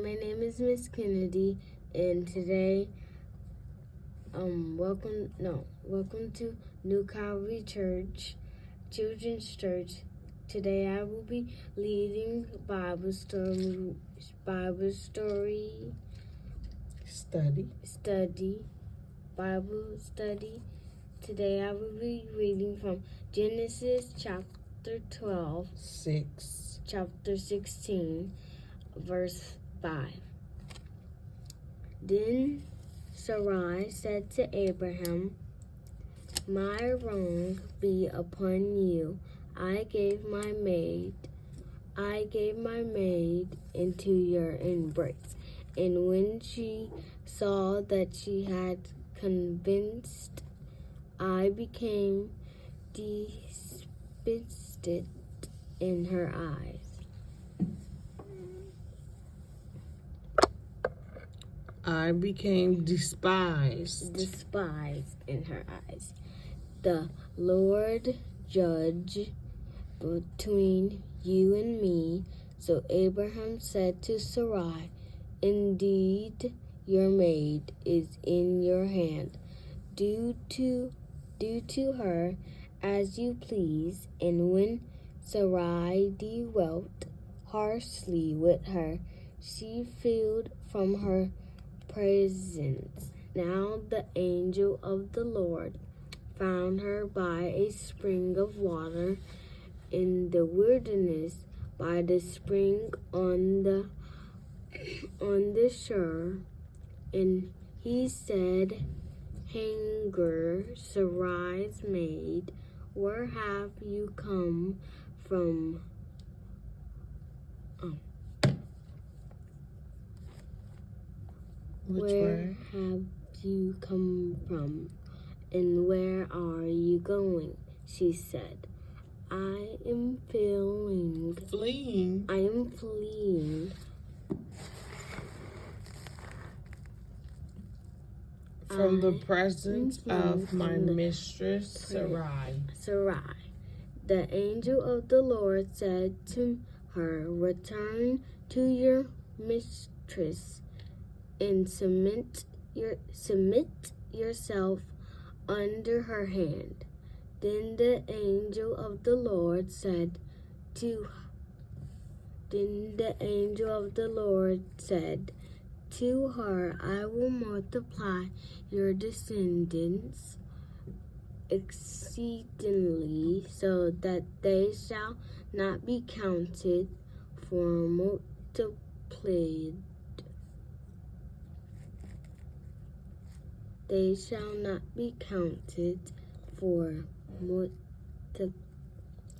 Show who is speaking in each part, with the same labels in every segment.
Speaker 1: my name is Miss Kennedy, and today, welcome to New Calvary Church, Children's Church. Today I will be leading Bible study. Today I will be reading from Genesis chapter 12, chapter 16, verse 5. Then Sarai said to Abraham, "My wrong be upon you. I gave my maid into your embrace." And when she saw that she had convinced, I became despised in her eyes.
Speaker 2: I became despised
Speaker 1: In her eyes. The Lord judge between you and me. So Abraham said to Sarai, "Indeed, your maid is in your hand. Do to her as you please." And when Sarai dealt harshly with her, she fled from her presence. Now the angel of the Lord found her by a spring of water in the wilderness, by the spring on the shore. And he said, "Hagar, Sarai's maid, where have you come from?" Where have you come from, and where are you going? She said. I am fleeing
Speaker 2: from the presence of my mistress Sarai.
Speaker 1: The angel of the Lord said to her, "Return to your mistress and submit yourself under her hand." Then the angel of the Lord said to her, "I will multiply your descendants exceedingly, so that they shall not be counted for multiplied." They shall not be counted for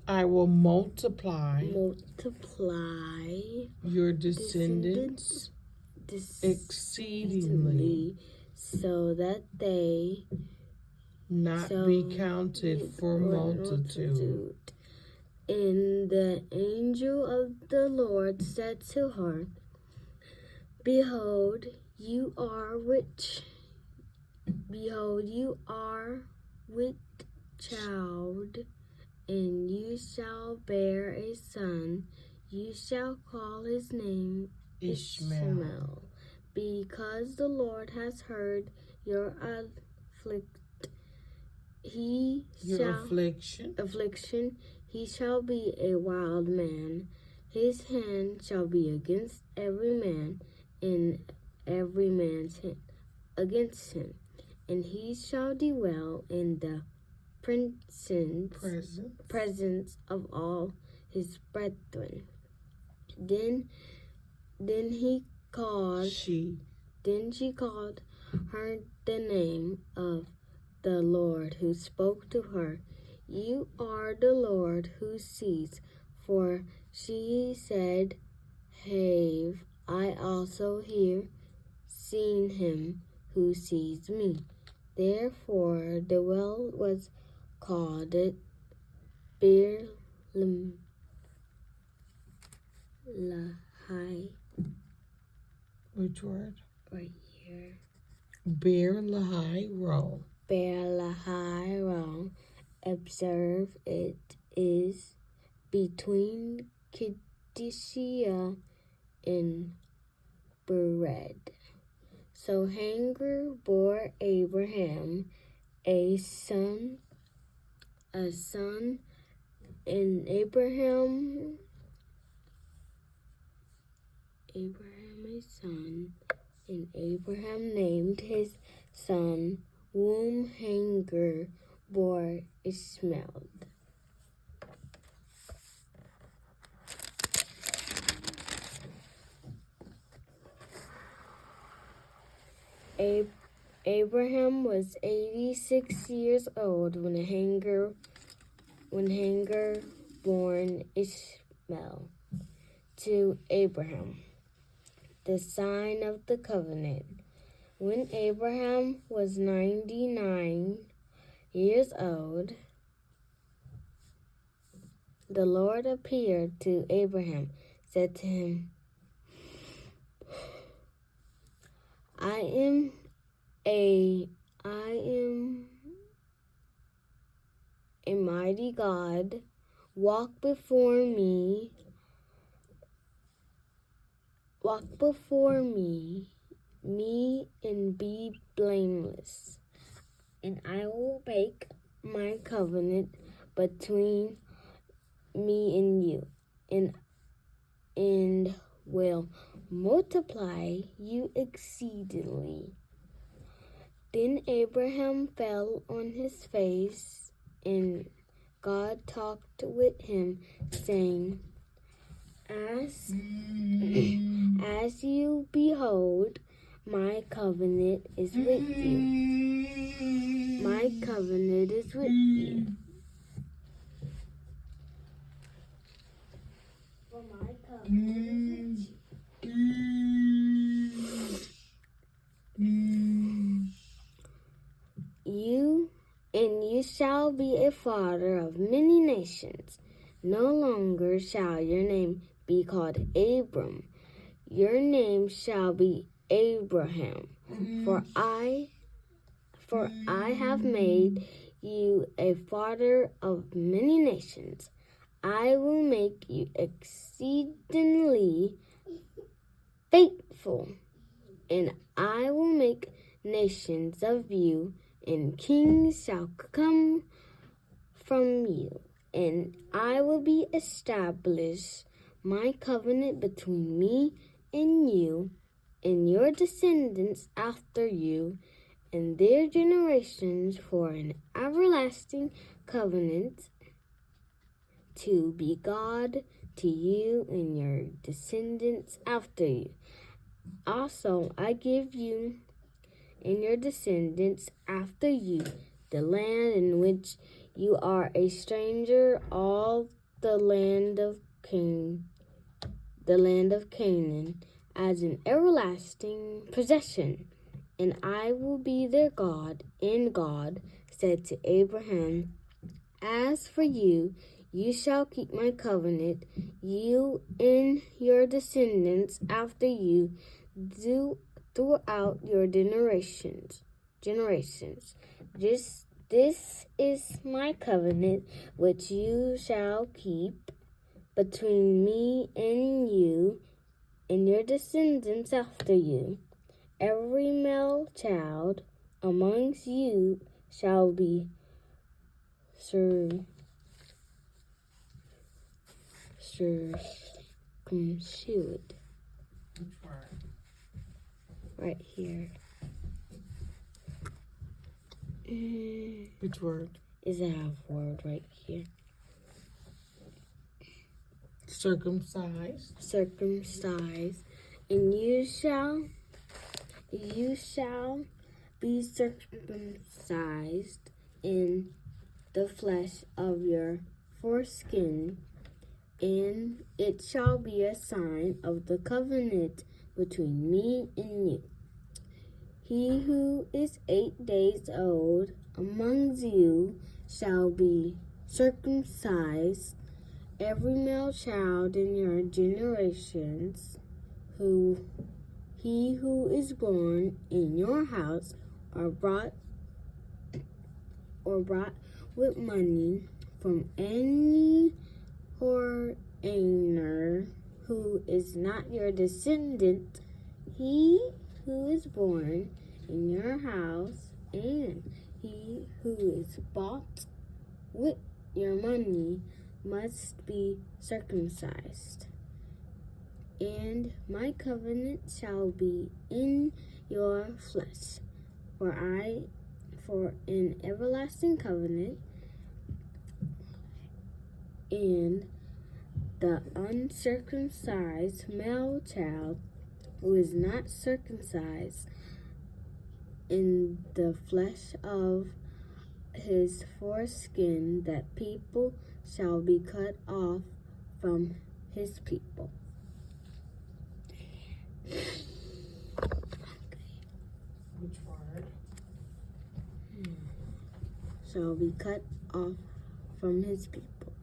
Speaker 2: I will multiply your descendants exceedingly,
Speaker 1: so that they
Speaker 2: not be counted for multitude.
Speaker 1: And the angel of the Lord said to her, Behold, you are with child, and you shall bear a son. You shall call his name Ishmael, because the Lord has heard your affliction. He shall be a wild man. His hand shall be against every man, and every man's hand against him. And he shall dwell in the presence of all his brethren. Then she called her the name of the Lord who spoke to her. You are the Lord who sees. For she said, Have I also here seen him who sees me? Therefore the well was called Beer-lahai.
Speaker 2: Which word?
Speaker 1: Right here.
Speaker 2: Beer-lahai-roi.
Speaker 1: Beer-lahai-roi. Observe, it is between Kadesh and bread. So Hagar bore Abraham a son, and Abraham a son, and Abraham named his son whom Hagar bore Ishmael. Abraham was 86 years old when Hagar born Ishmael to Abraham, the sign of the covenant. When Abraham was 99 years old, the Lord appeared to Abraham, said to him, I am a mighty God. Walk before me, and be blameless. And I will make my covenant between me and you, and will multiply you exceedingly. Then Abraham fell on his face, and God talked with him, saying, As you behold, my covenant is with you. My covenant is with you. For my covenant is with you. You shall be a father of many nations. No longer shall your name be called Abram. Your name shall be Abraham. For I have made you a father of many nations. I will make you exceedingly faithful, and I will make nations of you, and kings shall come from you, and I will be established my covenant between me and you and your descendants after you and their generations for an everlasting covenant, to be God to you and your descendants after you. Also, I give you and your descendants after you the land in which you are a stranger, all the land of Canaan, as an everlasting possession. And I will be their God. And God said to Abraham, As for you, you shall keep my covenant, you and your descendants after you, throughout your generations. This is my covenant which you shall keep between me and you and your descendants after you. Every male child amongst you shall be circumcised. Right here.
Speaker 2: Which word?
Speaker 1: Is a half word right here.
Speaker 2: Circumcised.
Speaker 1: Circumcised. And you shall be circumcised in the flesh of your foreskin, and it shall be a sign of the covenant between me and you. He who is 8 days old among you shall be circumcised, every male child in your generations, he who is born in your house or brought with money from any foreigner who is not your descendant, He who is born in your house and he who is bought with your money must be circumcised. And my covenant shall be in your flesh, for an everlasting covenant, and the uncircumcised male child who is not circumcised in the flesh of his foreskin, that people shall be cut off from his people.
Speaker 2: Which word?
Speaker 1: Shall be cut off from his people.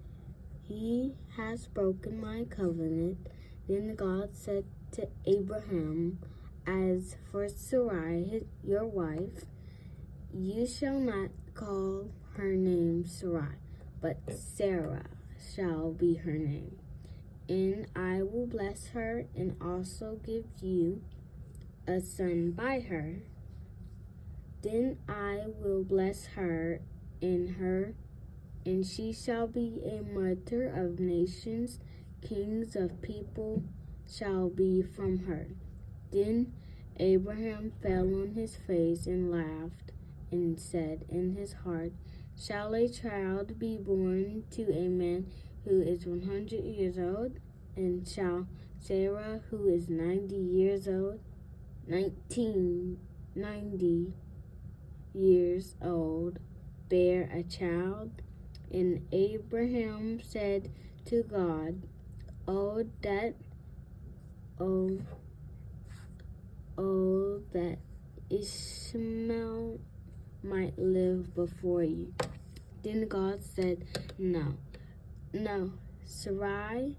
Speaker 1: He has broken my covenant. Then God said to Abraham, as for Sarai, your wife, you shall not call her name Sarai, but Sarah shall be her name. And I will bless her and also give you a son by her. Then I will bless her, and she shall be a mother of nations. Kings of people shall be from her. Then Abraham fell on his face and laughed, and said in his heart, shall a child be born to a man who is 100 years old? And shall Sarah, who is 90 years old, 90 years old, bear a child? And Abraham said to God, that Ishmael might live before you. Then God said, no, Sarah,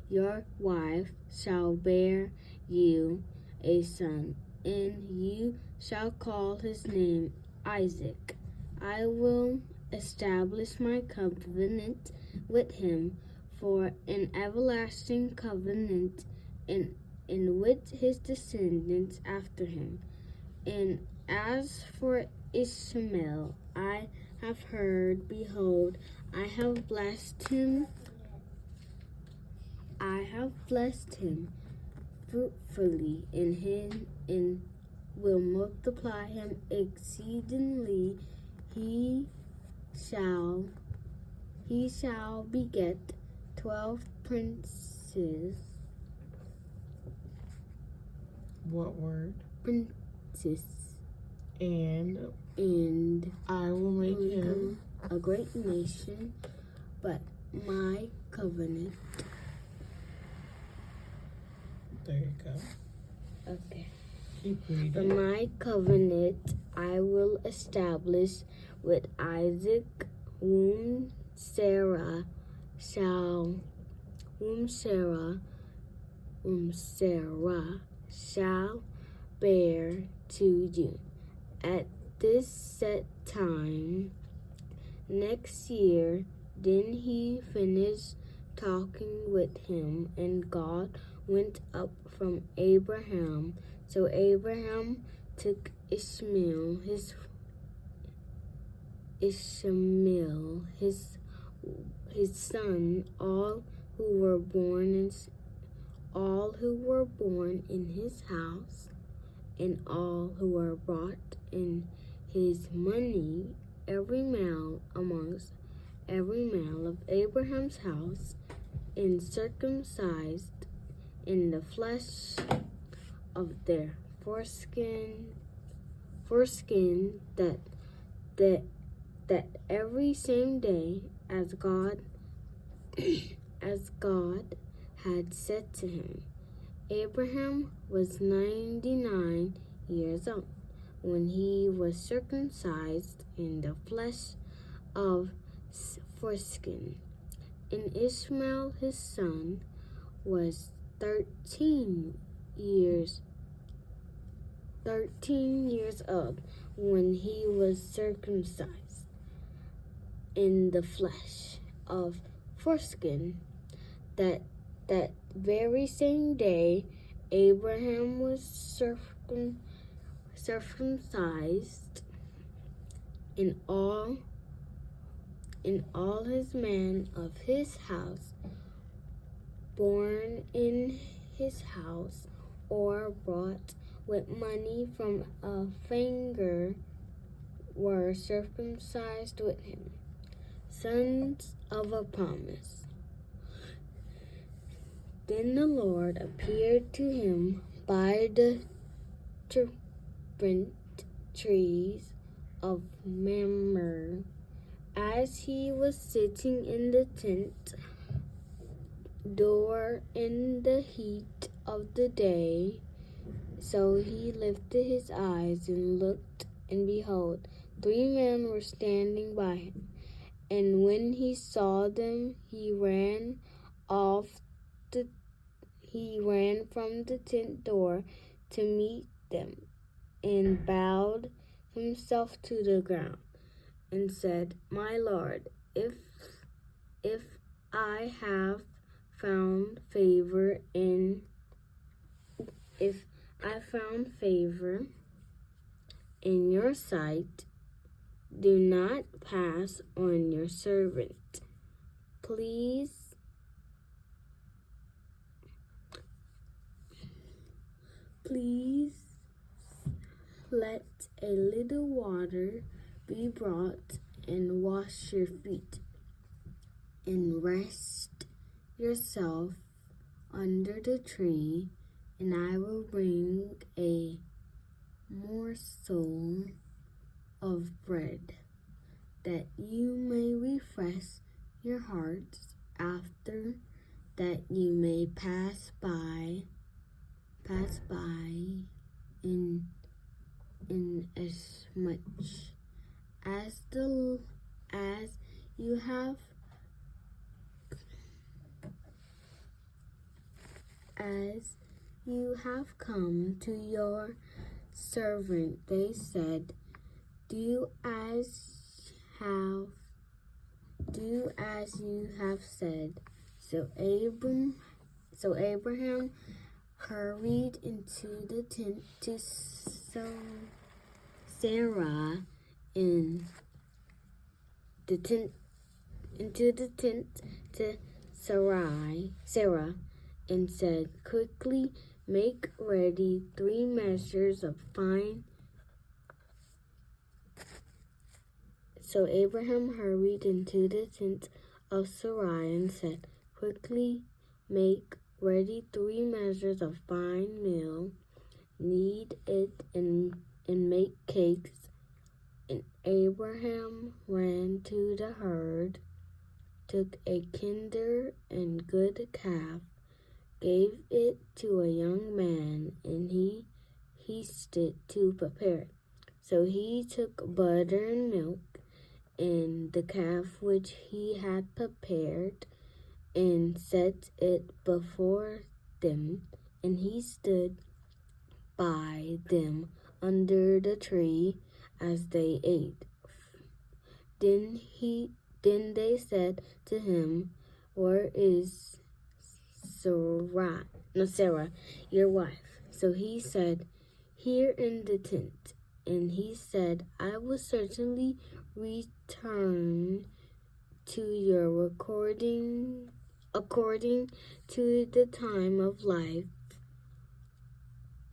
Speaker 1: your wife, shall bear you a son, and you shall call his name Isaac. I will establish my covenant with him for an everlasting covenant, and with his descendants after him. And as for Ishmael, I have heard, behold, I have blessed him fruitfully, and will multiply him exceedingly. He shall beget 12 princes.
Speaker 2: What word?
Speaker 1: Princes.
Speaker 2: And I will make him
Speaker 1: a great nation, but my covenant.
Speaker 2: There you go.
Speaker 1: Okay.
Speaker 2: Keep reading.
Speaker 1: But my covenant I will establish with Isaac, whom Sarah shall bear to you. At this set time next year, then he finished talking with him, and God went up from Abraham. So Abraham took Ishmael, his son, all who were born in his house, and all who were bought in his money, every male of Abraham's house, and circumcised in the flesh of their foreskin, that every same day as God had said to him. Abraham was 99 years old when he was circumcised in the flesh of foreskin. And Ishmael his son was 13 years old when he was circumcised in the flesh of foreskin. That very same day Abraham was circumcised in all his men of his house, born in his house, or brought with money from a stranger, were circumcised with him, sons of a promise. Then the Lord appeared to him by the terebinth trees of Mamre, as he was sitting in the tent door in the heat of the day. So he lifted his eyes and looked, and behold, 3 men were standing by him. And when he saw them, he ran from the tent door to meet them, and bowed himself to the ground, and said, "My Lord, if I have found favor in your sight, do not pass on your servant. Please let a little water be brought and wash your feet, and rest yourself under the tree, and I will bring a morsel of bread, that you may refresh your hearts. After that you may pass by in as much as you have come to your servant." They said, Do as you have said." So Abraham hurried into the tent to Sarah to Sarah, and said, "Quickly make ready 3 measures of fine." So Abraham hurried into the tent of Sarai and said, "Quickly make ready 3 measures of fine meal, knead it and make cakes." And Abraham ran to the herd, took a tender and good calf, gave it to a young man, and he hasted to prepare it. So he took butter and milk and the calf which he had prepared, and set it before them, and he stood by them under the tree as they ate. Then they said to him, "Where is Sarah, your wife?" So he said, "Here in the tent." And he said, "I will certainly return to you according to the time of life.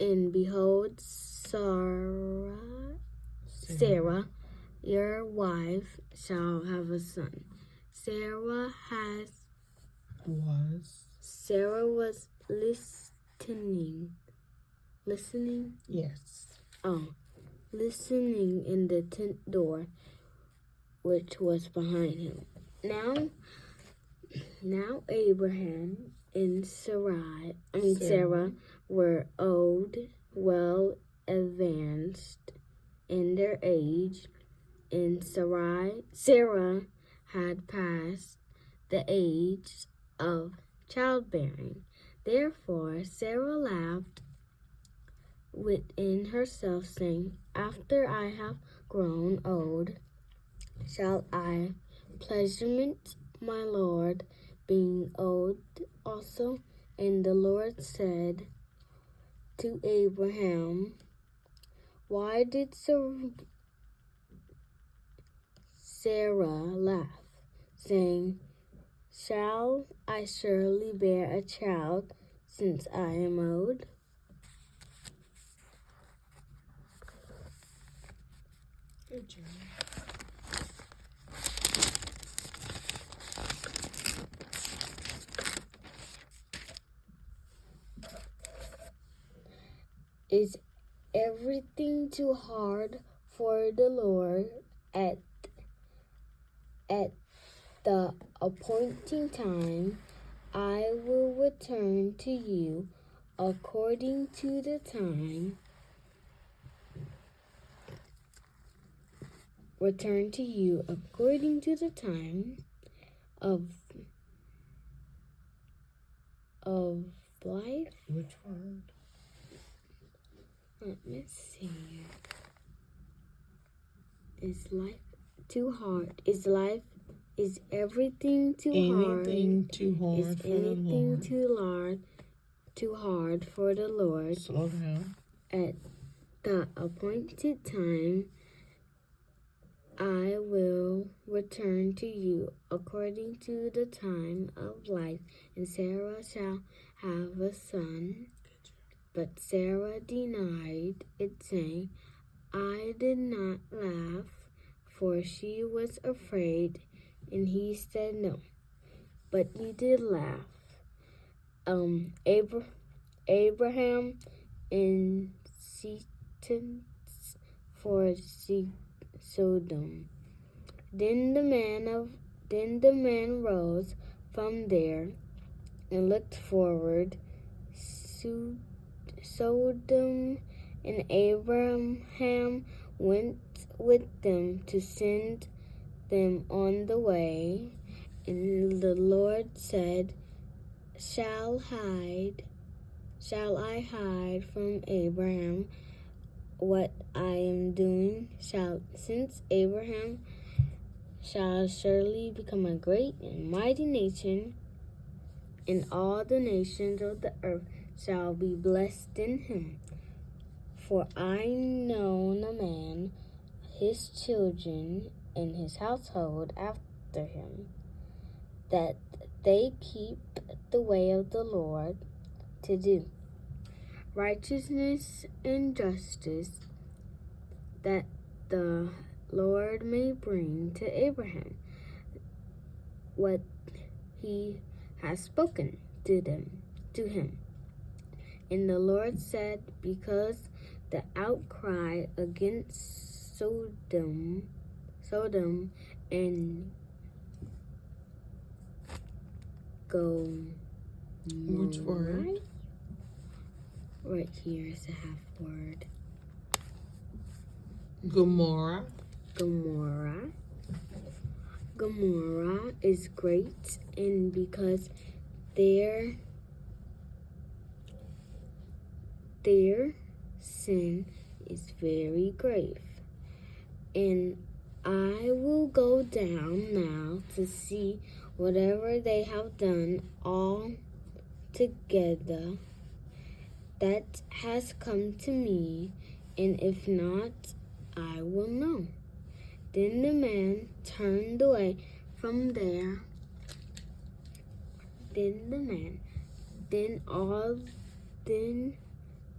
Speaker 1: And behold, Sarah, your wife, shall have a son." Sarah was listening. Listening?
Speaker 2: Yes.
Speaker 1: Listening in the tent door, which was behind him. Now Abraham and Sarah were old, well advanced in their age, and Sarah had passed the age of childbearing. Therefore Sarah laughed within herself, saying, "After I have grown old, shall I pleasurement my Lord, being old also?" And the Lord said, to Abraham, "Why did Sarah laugh, saying, 'Shall I surely bear a child since I am old?'"
Speaker 2: Good job.
Speaker 1: Is everything too hard for the Lord? At the appointing time, I will return to you according to the time. Return to you according to the time of life.
Speaker 2: Which word?
Speaker 1: Let me see. Is life too hard? Is everything too hard?
Speaker 2: Anything too hard
Speaker 1: Is
Speaker 2: for the
Speaker 1: anything
Speaker 2: Lord?
Speaker 1: too hard for the Lord?
Speaker 2: Slow down.
Speaker 1: At the appointed time, I will return to you according to the time of life, and Sarah shall have a son. But Sarah denied it, saying, "I did not laugh," for she was afraid. And he said, "No, but you did laugh." Abraham in sentence for Sodom. Then the man rose from there and looked forward. Sodom and Abraham went with them to send them on the way. And the Lord said, Shall I hide from Abraham what I am doing? Since Abraham shall surely become a great and mighty nation, and all the nations of the earth shall be blessed in him. For I know a man, his children, and his household after him, that they keep the way of the Lord to do righteousness and justice, that the Lord may bring to Abraham what he has spoken to him. And the Lord said, because the outcry against Sodom and Gomorrah.
Speaker 2: Which word?
Speaker 1: Right here is a half word.
Speaker 2: Gomorrah.
Speaker 1: Gomorrah is great, and because their sin is very grave. And I will go down now to see whatever they have done all together that has come to me, and if not, I will know. Then the man turned away from there. Then the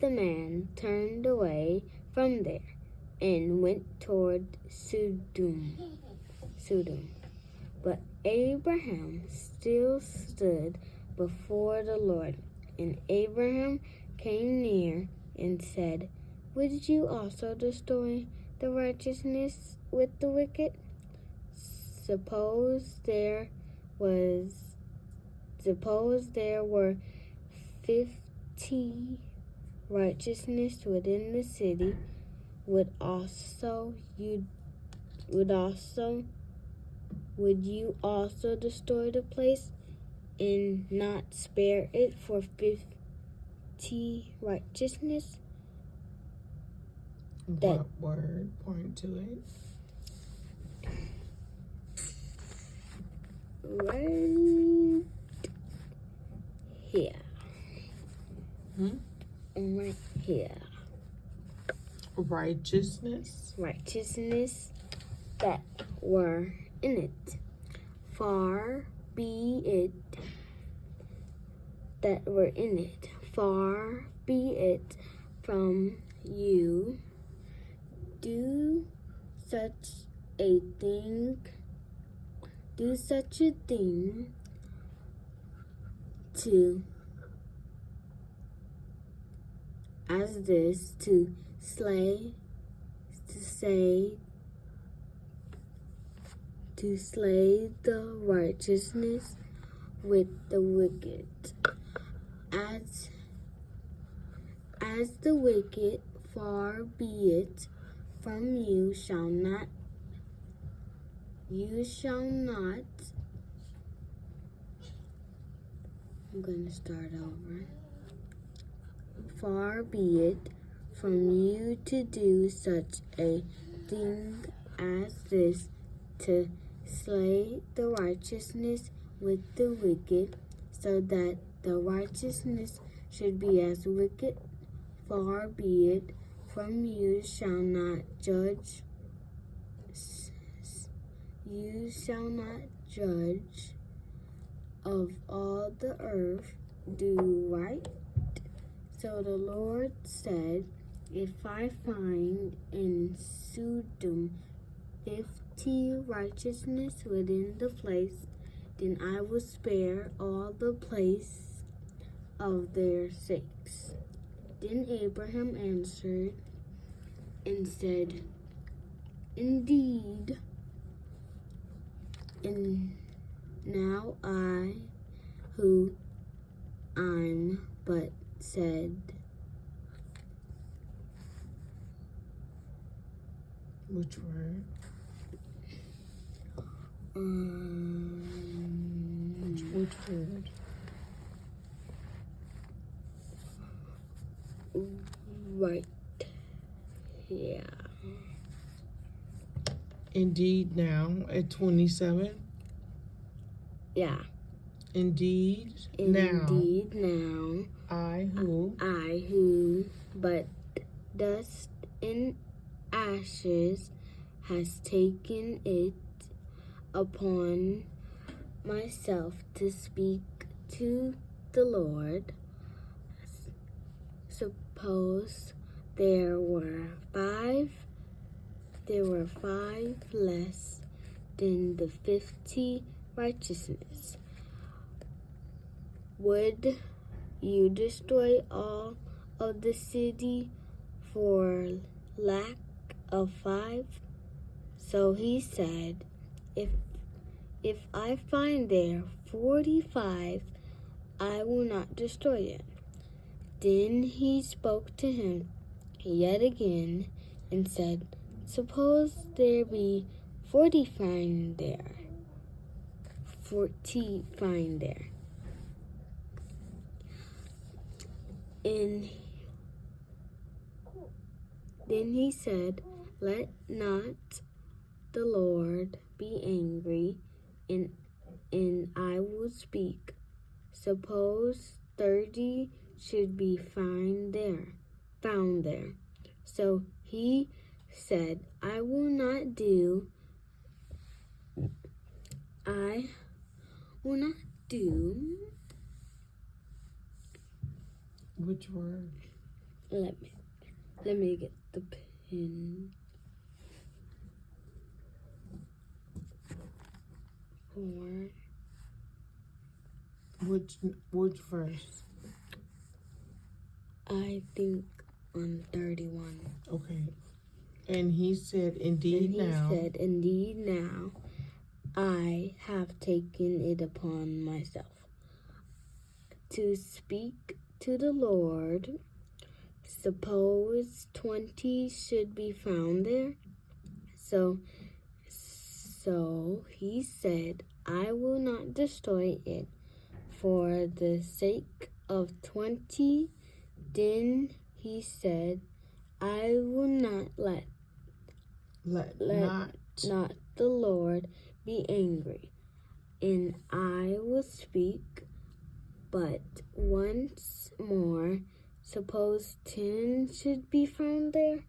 Speaker 1: man turned away from there and went toward Sodom. But Abraham still stood before the Lord, and Abraham came near and said, "Would you also destroy the righteousness with the wicked? Suppose there were 50 righteousness within the city, would you also destroy the place and not spare it for 50 righteousness?"
Speaker 2: What word? Point to it.
Speaker 1: Right here. right here.
Speaker 2: Righteousness.
Speaker 1: Righteousness that were in it. Far be it that were in it. Far be it from you. Do such a thing to as this to slay the righteousness with the wicked. As the wicked, far be it from you, you shall not. I'm going to start over. Far be it from you to do such a thing as this, to slay the righteousness with the wicked, so that the righteousness should be as wicked. Far be it from you, shall not judge. You shall not judge of all the earth, do right. So the Lord said, if I find in Sodom 50 righteousness within the place, then I will spare all the place of their sakes. Then Abraham answered and said, Indeed, and now I, who I'm but said,
Speaker 2: Which word? Which word?
Speaker 1: Right. Yeah.
Speaker 2: Indeed now at 27.
Speaker 1: Yeah.
Speaker 2: Indeed
Speaker 1: now
Speaker 2: I
Speaker 1: who but dust and ashes has taken it upon myself to speak to the Lord. Suppose there were five less than the 50 righteousness. Would you destroy all of the city for lack of 5? So he said, if I find there 45, I will not destroy it. Then he spoke to him yet again and said, suppose there be 40 found there. And then he said, let not the Lord be angry, and I will speak. Suppose 30 should be found there. So he said, I will not do
Speaker 2: Which word?
Speaker 1: Let me get the pen.
Speaker 2: Which verse?
Speaker 1: I think on 31.
Speaker 2: Okay. And he said, Indeed
Speaker 1: now I have taken it upon myself to speak to the Lord. Suppose 20 should be found there. So he said, I will not destroy it for the sake of 20. Then he said, I will not let not the Lord be angry, and I will speak but once more suppose 10 should be found there?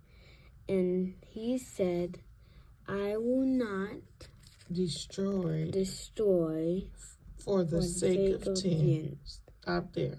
Speaker 1: And he said, I will not
Speaker 2: destroy
Speaker 1: destroy
Speaker 2: for the sake of 10. Stop there.